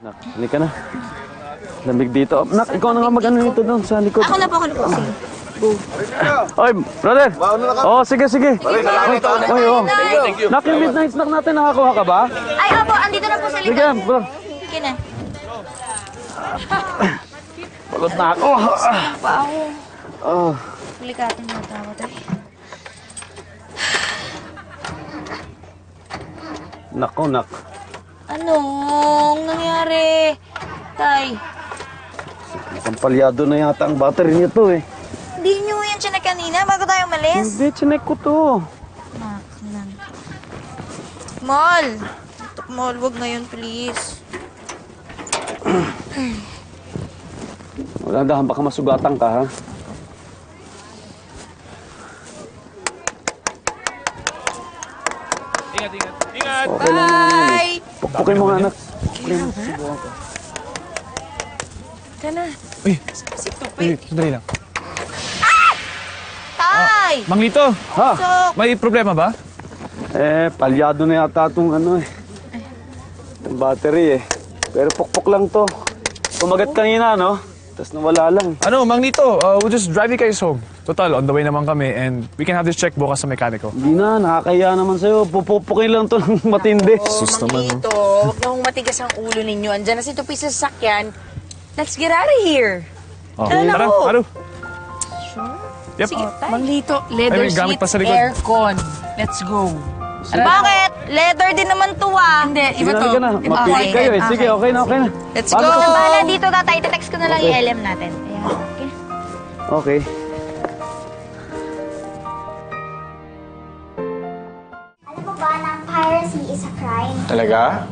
Nak, halika na. Lamig dito. Nak, ikaw na nga mag-ano nito doon sa likod. Ako na po. Sige. Go. Oy, brother! Oh, sige. Oy, oh. Nak, yung midnight snack natin, nakakuha ka ba? Ay, opo, andito na po sa likod. Sige, bro. Sige na. Pagod na ako. Pa ako. Oh. Likatin mo tayo, tay. Nako, nak. Anong nangyari? Tay. Pampalyado na yata ang battery nito eh. Hindi nyo yan siya na kanina bago tayo umalis? Hindi, chinek ko to. Nakaklan. Mall! Mall, wag na yun, please. Dahan, baka masugatan ka, ha? Ingat! Okay lang naman yun, eh. Pukpukin mo nga, anak. Ika na. Uy, sandali lang. Tay! Mang Lito, Ha? Sok! may problema ba? Palyado na yata itong ano eh. Itong battery eh. Pero pukpok lang to. Kumagat kanina, no? Tapos nawala lang. Ano, Mang Lito, we'll just drive you guys home. Total, on the way naman kami and we can have this check bukas sa mekaniko. Hindi na, nakakaya naman sa'yo. Pupupukin lang to ng matindi. Sus naman, Dito, huwag na hong matigas ang ulo ninyo. Andyan na si Tupi sa sasakyan. Let's get out of here. Tara, Maru. Yep. Sige, Mang Lito, leather Ay, may gamit seat, pa sa likod. aircon. Let's go. Bakit? Leather din naman to ah. Hindi, Sige iba na, to. sige na. Mapilit kayo eh. Sige, okay na. Let's Bago go. ka- Bahala dito, tatay. Text ko na lang yung LM natin. Ayan. Okay. Okay. Alam mo ba na piracy is a crime? Talaga?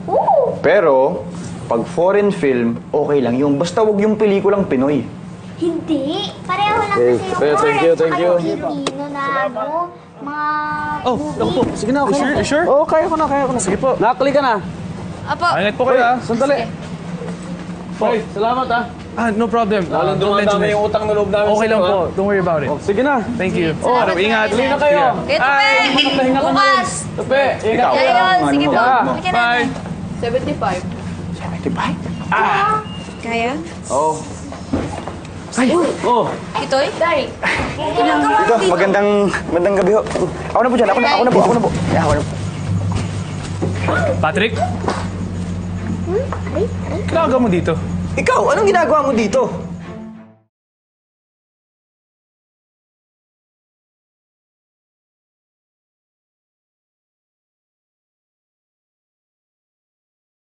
Pero, pag foreign film, okay lang yung basta wag yung pelikulang Pinoy. Hindi. Pareho lang Okay. kasi yung Thank foreign you. tsaka yung Filipino na mga movie. Sige na, okay na. Sure? Oo, kaya ko na. Sige po. Nakakali ka na. Apo. Ingat po kayo, ha? Sandali. Hoy, salamat ah. No problem. Walang Don't mention dumadami it. yung utang na loob namin Okay lang sa'yo, po. ah. Don't worry about it. Oh, sige na. Thank you. Salamat, Ingat. Tuloy na kayo. Ito, pe! Pahinga ka na rin. Bukas! Tupe, ingat ka. Ayun, sige po. Ah, Halika na. Bye. 75. Kaya? Oh. Oh. Ito'y? Tay. Dito, magandang gabi ho. Ako na po dyan, ako na po. Yeah, ako na po. Patrick? Ginagawa mo dito? Ikaw, anong ginagawa mo dito?